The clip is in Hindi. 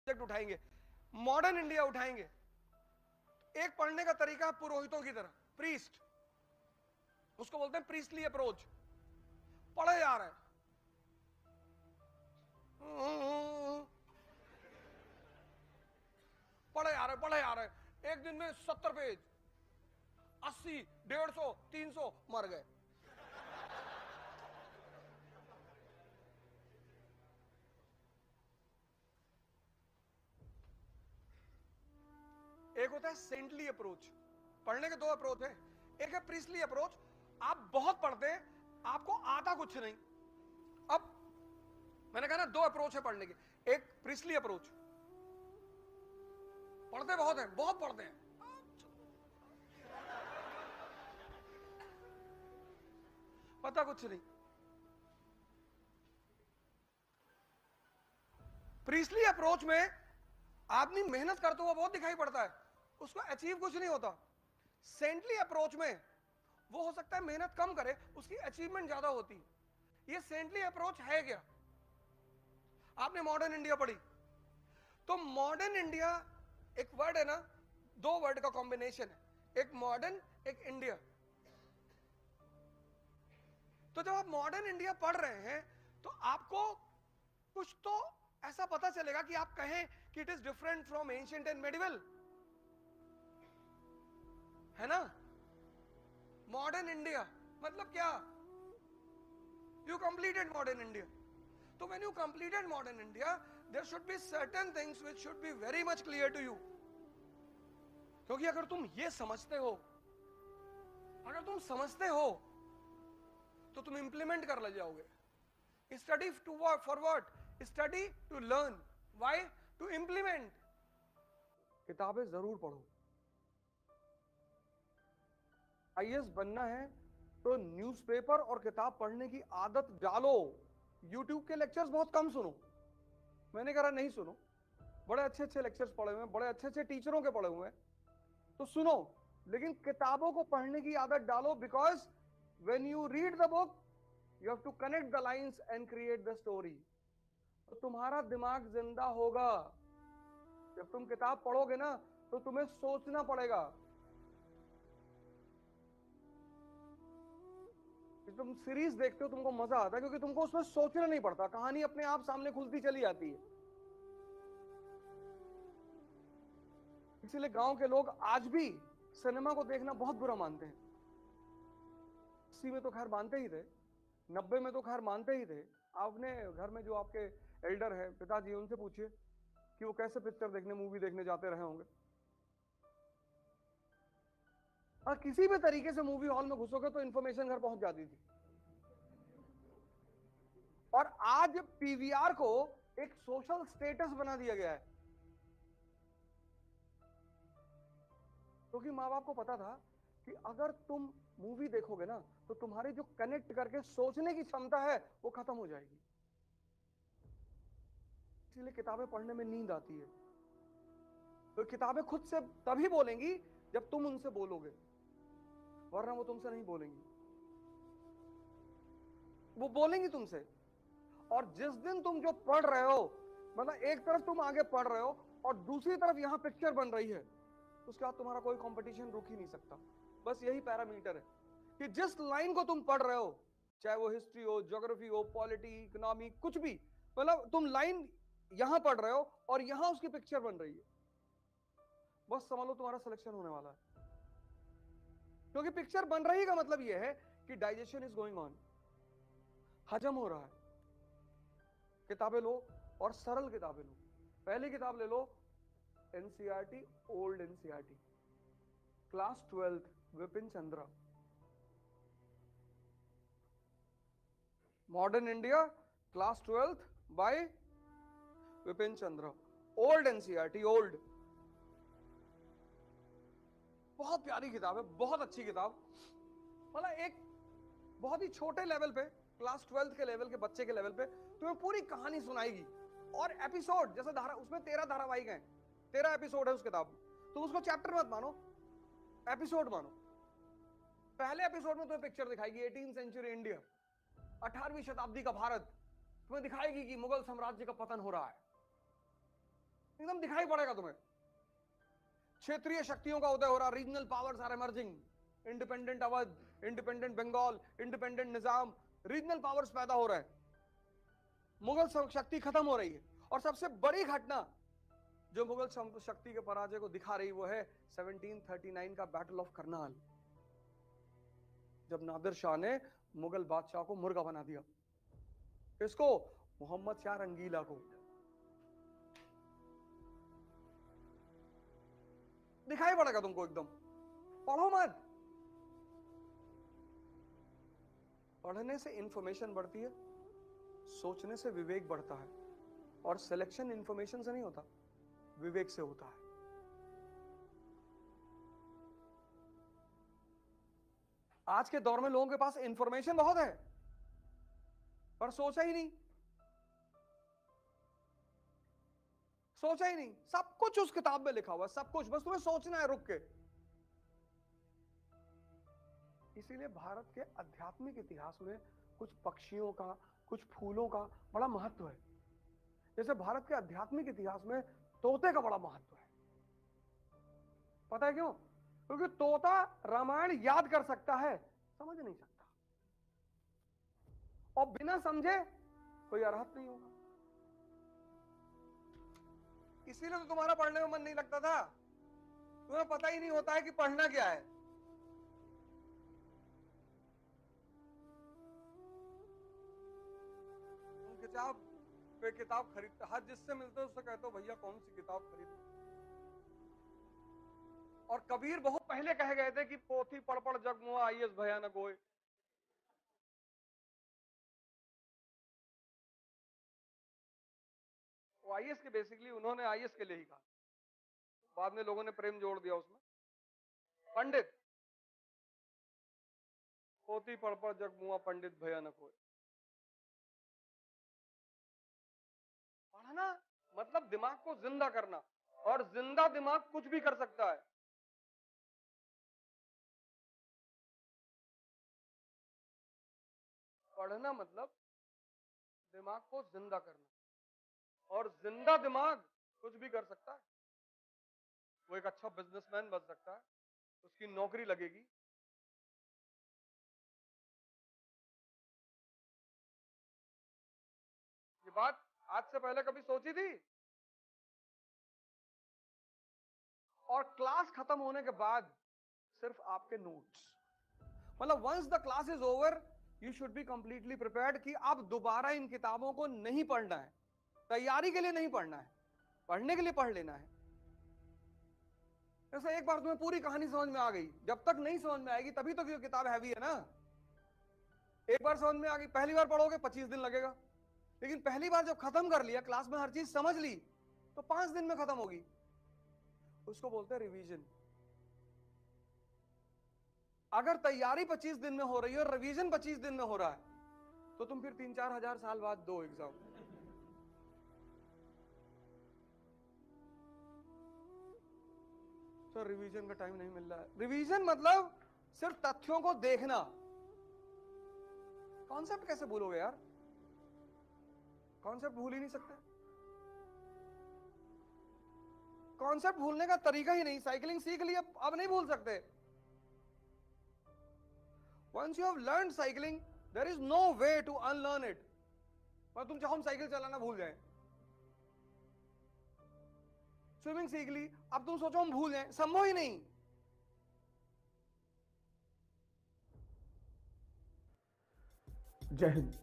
सब्जेक्ट उठाएंगे, मॉडर्न इंडिया उठाएंगे। एक पढ़ने का तरीका है पुरोहितों की तरह, प्रीस्ट, उसको बोलते हैं प्रीस्टली अप्रोच। पढ़े जा रहे हैं, पढ़े जा रहे, एक दिन में 70 पेज, 80, 150, 300 मर गए। एक होता है सेंटली अप्रोच। पढ़ने के दो अप्रोच है, एक है प्रीस्टली अप्रोच, आप बहुत पढ़ते हैं, आपको आता कुछ नहीं। अब मैंने कहा ना दो अप्रोच है पढ़ने के, एक प्रीस्टली अप्रोच, पढ़ते बहुत हैं, बहुत पढ़ते हैं, पता कुछ नहीं। प्रीस्टली अप्रोच में आदमी मेहनत करता हुआ बहुत दिखाई पड़ता है, उसको अचीव कुछ नहीं होता। सेंटली अप्रोच में वो हो सकता है मेहनत कम करे, उसकी अचीवमेंट ज्यादा होती है। ये सेंटली अप्रोच है क्या? आपने मॉडर्न इंडिया पढ़ी, तो मॉडर्न इंडिया एक वर्ड है ना, दो वर्ड का कॉम्बिनेशन है, एक मॉडर्न एक इंडिया। तो जब आप मॉडर्न इंडिया पढ़ रहे हैं तो आपको कुछ तो ऐसा पता चलेगा कि आप कहें कि it is different from ancient and medieval, है ना। मॉडर्न इंडिया मतलब क्या? You completed modern India. तो when you completed modern India, there should be certain things which should be very much clear to you. क्योंकि अगर तुम ये समझते हो, अगर तुम समझते हो तो तुम इंप्लीमेंट कर ले जाओगे। Study to for what? Study to learn, why? To implement. किताबें जरूर पढ़ो। आईएएस बनना है तो न्यूज़पेपर और किताब पढ़ने की आदत डालो। यूट्यूब के लेक्चर्स बहुत कम सुनो, मैंने कहा नहीं सुनो, बड़े अच्छे अच्छे लेक्चर्स पढ़े हुए हैं, बड़े अच्छे अच्छे टीचरों के पढ़े हुए हैं, तो सुनो, लेकिन किताबों को पढ़ने की आदत डालो। Because when you read the book you have to connect the lines and create the story. तो तुम्हारा दिमाग जिंदा होगा। जब तुम किताब पढ़ोगे ना तो तुम्हें सोचना पड़ेगा। तुम सीरीज देखते हो तुमको मजा आता है क्योंकि तुमको उसमें सोचना नहीं पड़ता, कहानी अपने आप सामने खुलती चली जाती है। इसीलिए गांव के लोग आज भी सिनेमा को देखना बहुत बुरा मानते हैं। 80 में तो खैर मानते ही थे, 90 में तो खैर मानते ही थे। आपने घर में जो आपके एल्डर है, पिताजी, उनसे पूछिए कि वो कैसे पिक्चर देखने, मूवी देखने जाते रहे होंगे। और किसी भी तरीके से मूवी हॉल में घुसोगे तो इंफॉर्मेशन घर पहुंच जाती थी। और आज पीवीआर को एक सोशल स्टेटस बना दिया गया है, क्योंकि माँ बाप को पता था कि अगर तुम मूवी देखोगे ना तो तुम्हारी जो कनेक्ट करके सोचने की क्षमता है वो खत्म हो जाएगी। इसलिए किताबें पढ़ने में नींद आती है। तो किताबें खुद से तभी बोलेंगी जब तुम उनसे बोलोगे, वरना वो तुमसे नहीं बोलेंगी। वो बोलेंगी तुमसे। और जिस दिन तुम जो पढ़ रहे हो, मतलब एक तरफ तुम आगे पढ़ रहे हो और दूसरी तरफ यहां पिक्चर बन रही है, उसके बाद तुम्हारा कोई कंपटीशन रुक ही नहीं सकता। बस यही पैरामीटर है कि जिस लाइन को तुम पढ़ रहे हो, चाहे वो हिस्ट्री हो, ज्योग्राफी हो, पॉलिटी, इकोनॉमी, कुछ भी, मतलब तुम लाइन यहां पढ़ रहे हो और यहां उसकी पिक्चर बन रही है, बस समझ लो तुम्हारा सिलेक्शन होने वाला है। क्योंकि पिक्चर बन रही का मतलब यह है कि डाइजेशन इज गोइंग ऑन, हजम हो रहा है। किताबें लो और सरल किताबें लो। पहली किताब ले लो NCERT, old NCERT, class 12th, Vipin Chandra. Modern India, class 12th by Vipin Chandra, old NCERT, old. बहुत प्यारी किताब है, बहुत अच्छी किताब। मतलब एक बहुत ही छोटे लेवल पे, क्लास 12th के लेवल के बच्चे के लेवल पे तुम्हें पूरी कहानी सुनाएगी। और एपिसोड जैसे धारा, उसमें 13 धारावाहिक हैं, 13 एपिसोड है उस किताब में। तो उसको चैप्टर मत मानो, एपिसोड मानो। पहले एपिसोड में तुम्हें पिक्चर दिखाएगी 18th सेंचुरी इंडिया, 18वीं शताब्दी का भारत, तुम्हें दिखाएगी कि मुगल साम्राज्य का पतन हो रहा है। एकदम दिखाई पड़ेगा तुम्हें। क्षेत्रीय शक्तियों का उदय हो रहा, regional powers are emerging, independent Awadh, independent Bengal, independent Nizam, regional powers पैदा हो रहे हैं, मुगल शक्ति खत्म हो रही है। और सबसे बड़ी घटना जो मुगल शक्ति के पराजय को दिखा रही वो है 1739 का बैटल ऑफ करनाल, जब नादिर शाह ने मुगल बादशाह को मुर्गा बना दिया। इसको मोहम्मद शाह रंगीला को। दिखाई पड़ेगा तुमको एकदम। पढ़ो मत, पढ़ने से इंफॉर्मेशन बढ़ती है, सोचने से विवेक बढ़ता है, और सिलेक्शन इंफॉर्मेशन से नहीं होता, विवेक से होता है। आज के दौर में लोगों के पास इंफॉर्मेशन बहुत है पर सोचा ही नहीं, सोचा ही नहीं। सब कुछ उस किताब में लिखा हुआ है, सब कुछ, बस तुम्हें सोचना है रुक के। इसीलिए भारत के आध्यात्मिक इतिहास में कुछ पक्षियों का, कुछ फूलों का बड़ा महत्व है। जैसे भारत के आध्यात्मिक इतिहास में तोते का बड़ा महत्व है। पता है क्यों? क्योंकि तोता रामायण याद कर सकता है, समझ नहीं सकता, और बिना समझे कोई अरहत नहीं होगा। इसीलिए तो तुम्हारा पढ़ने में मन नहीं लगता था, तुम्हें पता ही नहीं होता है कि पढ़ना क्या है। तुम किताब पे किताब खरीदते, हर जिससे मिलते हो उससे कहते हो भैया कौन सी किताब खरीद। और कबीर बहुत पहले कह गए थे कि पोथी पढ़ पढ़ जग मुआ आईएस भयानक होए। वो आईएस के बेसिकली उन्होंने आईएस के लिए ही कहा, बाद में लोगों ने प्रेम जोड़ दिया उसमें। पंडित, पोथी पढ़ पढ़ जग मुआ पंडित भयानक होए। पढ़ना मतलब दिमाग को जिंदा करना, और जिंदा दिमाग कुछ भी कर सकता है। पढ़ना मतलब दिमाग को जिंदा करना, और जिंदा दिमाग कुछ भी कर सकता है। वो एक अच्छा बिजनेसमैन बन सकता है, उसकी नौकरी लगेगी। ये बात आज से पहले कभी सोची थी? और क्लास खत्म होने के बाद सिर्फ आपके नोट्स, मतलब once the class is over you should be completely prepared कि अब दोबारा इन किताबों को नहीं पढ़ना है, तैयारी के लिए नहीं पढ़ना है, पढ़ने के लिए पढ़ लेना है। जैसे एक बार तुम्हें पूरी कहानी समझ में आ गई, जब तक नहीं समझ में आएगी तभी तो ये किताब हैवी है ना। एक बार समझ में आ गई, पहली बार पढ़ोगे 25 दिन लगेगा, लेकिन पहली बार जब खत्म कर लिया, क्लास में हर चीज समझ ली, तो 5 दिन में खत्म होगी। उसको बोलते हैं रिवीजन। अगर तैयारी 25 दिन में हो रही है और रिवीजन 25 दिन में हो रहा है, तो तुम फिर 3-4 हजार साल बाद दो एग्जाम। तो रिवीजन का टाइम नहीं मिल रहा है। रिवीजन मतलब सिर्फ तथ्यों को देखना। कॉन्सेप्ट कैसे भूलोगे यार? कॉन्सेप्ट भूल ही नहीं सकते। कॉन्सेप्ट भूलने का तरीका ही नहीं। साइकिलिंग सीख लिया, अब नहीं भूल सकते। Once you have learn cycling there is no way to unlearn it. पर तुम चाहो हम साइकिल चलाना भूल जाएं, स्विमिंग सीख ली, अब तुम सोचो हम भूल जाएं, संभव ही नहीं। जय हिंद।